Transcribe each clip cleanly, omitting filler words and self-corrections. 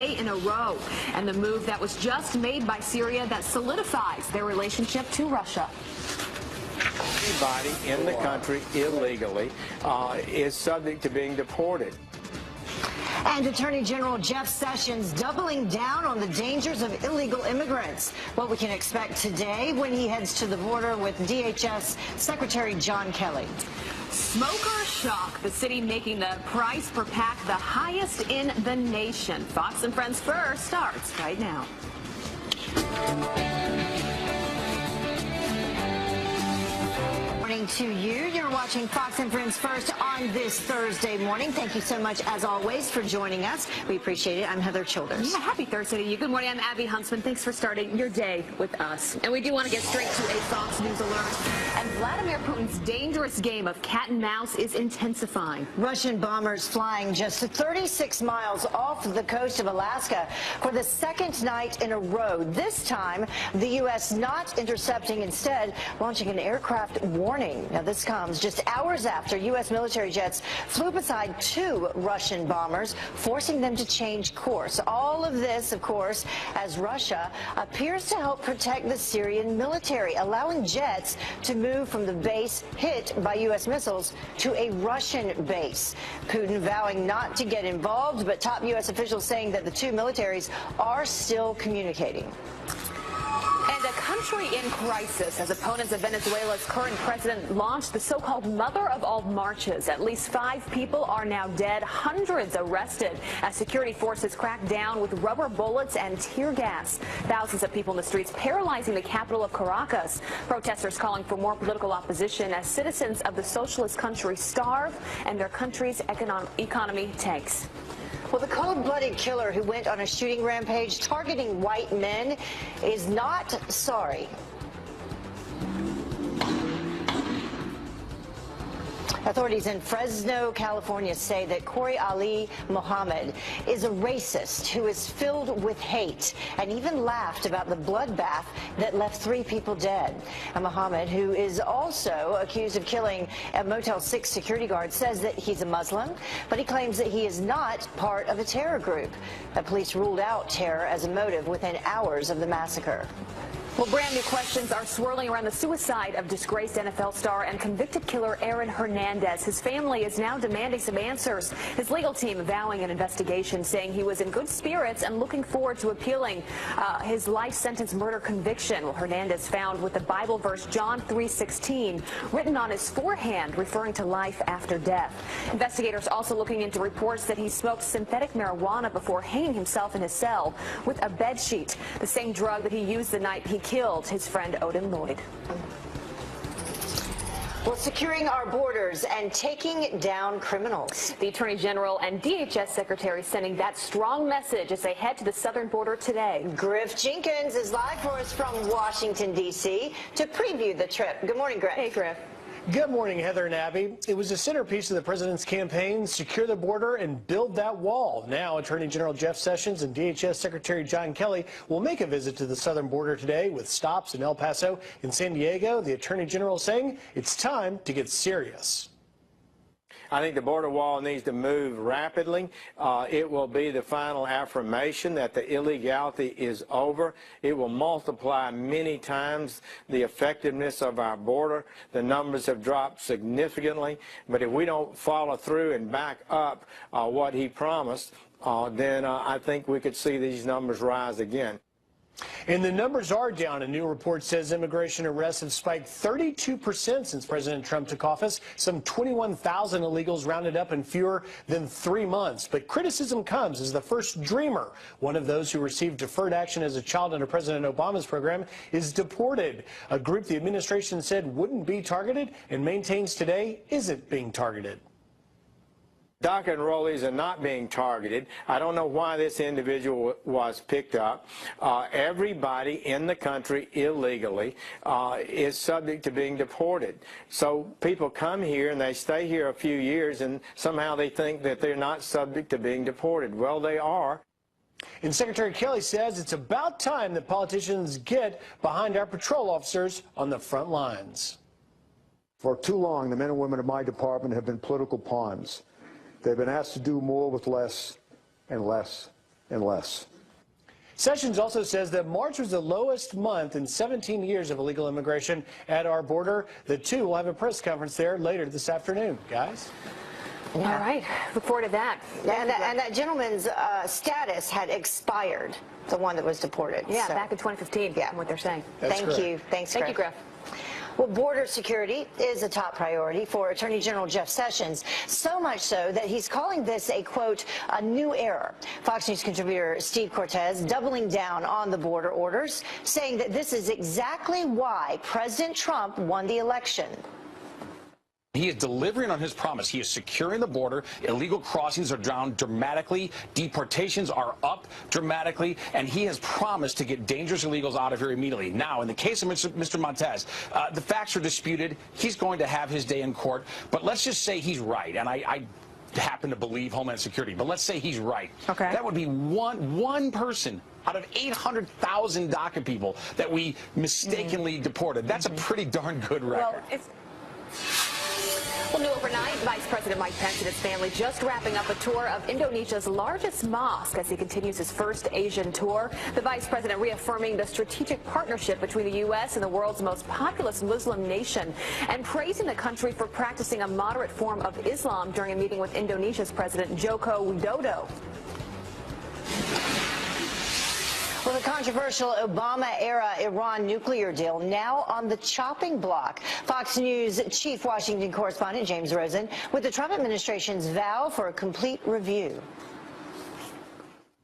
in a row, and the move that was just made by Syria that solidifies their relationship to Russia. Everybody in the country illegally is subject to being deported. And Attorney General Jeff Sessions doubling down on the dangers of illegal immigrants. What we can expect today when he heads to the border with DHS Secretary John Kelly. Smoke or shock, the city making the price per pack the highest in the nation. Fox and Friends First starts right now. Morning to you. You're watching Fox and Friends First on this Thursday morning. Thank you so much, as always, for joining us. We appreciate it. I'm Heather Childers. Yeah, happy Thursday to you. Good morning. I'm Abby Huntsman. Thanks for starting your day with us. And we do want to get straight to a Fox News alert. And Vladimir Putin's dangerous game of cat and mouse is intensifying. Russian bombers flying just 36 miles off the coast of Alaska for the second night in a row. This time, the U.S. not intercepting, instead launching an aircraft warning. Now, this comes just hours after U.S. military jets flew beside two Russian bombers, forcing them to change course. All of this, of course, as Russia appears to help protect the Syrian military, allowing jets to move from the base hit by U.S. missiles to a Russian base. Putin vowing not to get involved, but top U.S. officials saying that the two militaries are still communicating. And a country in crisis as opponents of Venezuela's current president launched the so-called Mother of All Marches. At least 5 people are now dead, hundreds arrested as security forces crack down with rubber bullets and tear gas. Thousands of people in the streets paralyzing the capital of Caracas. Protesters calling for more political opposition as citizens of the socialist country starve and their country's economy tanks. Well, the cold-blooded killer who went on a shooting rampage targeting white men is not sorry. Authorities in Fresno, California say that Corey Ali Muhammad is a racist who is filled with hate and even laughed about the bloodbath that left 3 people dead. And Muhammad, who is also accused of killing a Motel 6 security guard, says that he's a Muslim, but he claims that he is not part of a terror group. The police ruled out terror as a motive within hours of the massacre. Well, brand new questions are swirling around the suicide of disgraced NFL star and convicted killer Aaron Hernandez. His family is now demanding some answers. His legal team vowing an investigation, saying he was in good spirits and looking forward to appealing his life sentence murder conviction. Well, Hernandez found with the Bible verse John 3:16 written on his forehand, referring to life after death. Investigators also looking into reports that he smoked synthetic marijuana before hanging himself in his cell with a bed sheet, the same drug that he used the night he killed his friend Odin Lloyd. Well, securing our borders and taking down criminals. The Attorney General and DHS Secretary sending that strong message as they head to the southern border today. Griff Jenkins is live for us from Washington, D.C. to preview the trip. Good morning, Griff. Hey, Griff. Good morning, Heather and Abby. It was a centerpiece of the president's campaign, secure the border and build that wall. Now, Attorney General Jeff Sessions and DHS Secretary John Kelly will make a visit to the southern border today with stops in El Paso and San Diego. The Attorney General saying it's time to get serious. I think the border wall needs to move rapidly. It will be the final affirmation that the illegality is over. It will multiply many times the effectiveness of our border. The numbers have dropped significantly, but if we don't follow through and back up what he promised, then I think we could see these numbers rise again. And the numbers are down. A new report says immigration arrests have spiked 32% since President Trump took office. Some 21,000 illegals rounded up in fewer than 3 months. But criticism comes as the first dreamer, one of those who received deferred action as a child under President Obama's program, is deported. A group the administration said wouldn't be targeted and maintains today isn't being targeted. DACA enrollees are not being targeted. I don't know why this individual was picked up. Everybody in the country illegally is subject to being deported. So people come here and they stay here a few years and somehow they think that they're not subject to being deported. Well, they are. And Secretary Kelly says it's about time that politicians get behind our patrol officers on the front lines. For too long, the men and women of my department have been political pawns. They've been asked to do more with less and less and less. Sessions also says that March was the lowest month in 17 years of illegal immigration at our border. The two will have a press conference there later this afternoon. Guys? All right. Look forward to that. And that gentleman's status had expired, the one that was deported. Yeah, so. back in 2015, Yeah. what they're saying. That's correct. You. Thanks, Thank you, Griff. Well, border security is a top priority for Attorney General Jeff Sessions, so much so that he's calling this a, quote, a new era. Fox News contributor Steve Cortez doubling down on the border orders, saying that this is exactly why President Trump won the election. He is delivering on his promise. He is securing the border. Illegal crossings are down dramatically. Deportations are up dramatically. And he has promised to get dangerous illegals out of here immediately. Now, in the case of Mr. Montez, the facts are disputed. He's going to have his day in court. But let's just say he's right. And I happen to believe Homeland Security. But let's say he's right. Okay. That would be one person out of 800,000 DACA people that we mistakenly deported. That's a pretty darn good record. Well, new overnight, Vice President Mike Pence and his family just wrapping up a tour of Indonesia's largest mosque as he continues his first Asian tour. The Vice President reaffirming the strategic partnership between the U.S. and the world's most populous Muslim nation and praising the country for practicing a moderate form of Islam during a meeting with Indonesia's President Joko Widodo. Well, the controversial Obama-era Iran nuclear deal now on the chopping block. Fox News chief Washington correspondent James Rosen with the Trump administration's vow for a complete review.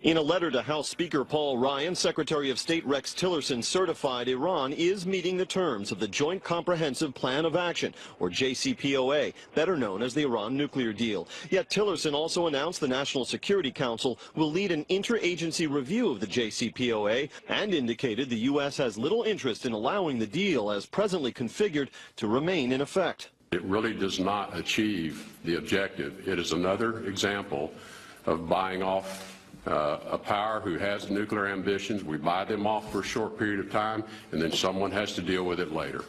In a letter to House Speaker Paul Ryan, Secretary of State Rex Tillerson certified Iran is meeting the terms of the Joint Comprehensive Plan of Action, or JCPOA, better known as the Iran nuclear deal. Yet Tillerson also announced the National Security Council will lead an interagency review of the JCPOA and indicated the U.S. has little interest in allowing the deal as presently configured to remain in effect. It really does not achieve the objective. It is another example of buying off a power who has nuclear ambitions. We buy them off for a short period of time, and then someone has to deal with it later.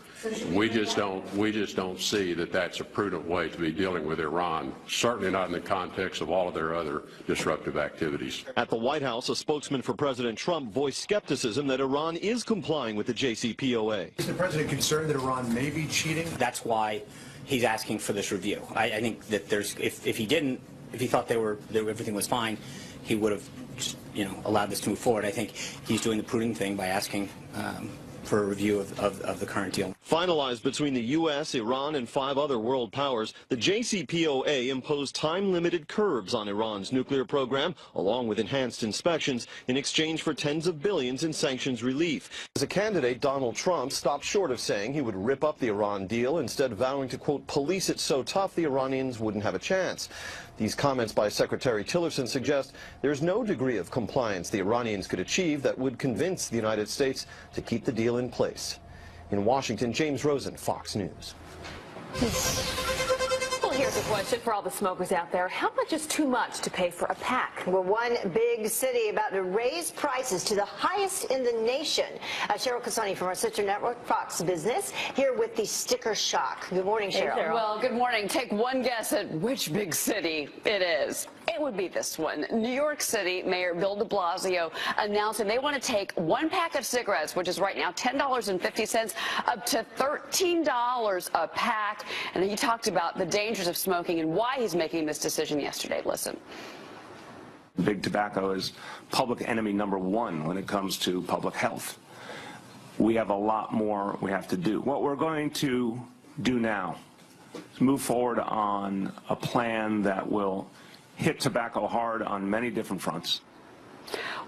We just don't see that that's a prudent way to be dealing with Iran, certainly not in the context of all of their other disruptive activities. At the White House, a spokesman for President Trump voiced skepticism that Iran is complying with the JCPOA. Is the president concerned that Iran may be cheating? That's why he's asking for this review. I think that there's, if he thought everything was fine, he would have just, allowed this to move forward. I think he's doing the prudent thing by asking for a review of the current deal. Finalized between the U.S., Iran, and 5 other world powers, the JCPOA imposed time-limited curbs on Iran's nuclear program, along with enhanced inspections, in exchange for tens of billions in sanctions relief. As a candidate, Donald Trump stopped short of saying he would rip up the Iran deal, instead vowing to, quote, police it so tough the Iranians wouldn't have a chance. These comments by Secretary Tillerson suggest there's no degree of compliance the Iranians could achieve that would convince the United States to keep the deal in place. In Washington, James Rosen, Fox News. Well, here's a question for all the smokers out there. How much is too much to pay for a pack? Well, one big city about to raise prices to the highest in the nation. Cheryl Kasani from our sister network, Fox Business, here with the sticker shock. Good morning, Cheryl. Hey, well, good morning. Take one guess at which big city it is. It would be this one. New York City Mayor Bill de Blasio announcing they want to take one pack of cigarettes, which is right now $10.50, up to $13 a pack. And he talked about the dangers of smoking and why he's making this decision yesterday. Listen. Big tobacco is public enemy #1 when it comes to public health. We have a lot more we have to do. What we're going to do now is move forward on a plan that will hit tobacco hard on many different fronts.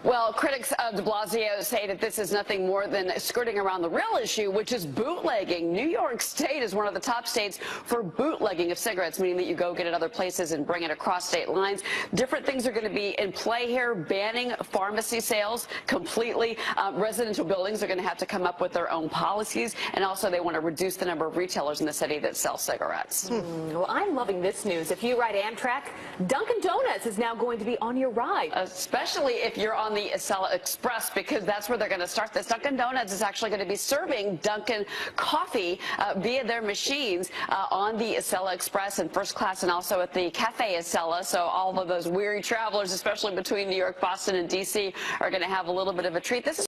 Well, critics of de Blasio say that this is nothing more than skirting around the real issue, which is bootlegging. New York State is one of the top states for bootlegging of cigarettes, meaning that you go get it other places and bring it across state lines. Different things are going to be in play here, banning pharmacy sales completely. Residential buildings are going to have to come up with their own policies, and also they want to reduce the number of retailers in the city that sell cigarettes. Well, I'm loving this news. If you ride Amtrak, Dunkin' Donuts is now going to be on your ride. Especially if you're on on the Acela Express because that's where they're going to start this. Dunkin' Donuts is actually going to be serving Dunkin' coffee via their machines on the Acela Express in first class and also at the Cafe Acela. So all of those weary travelers, especially between New York, Boston, and D.C., are going to have a little bit of a treat. This is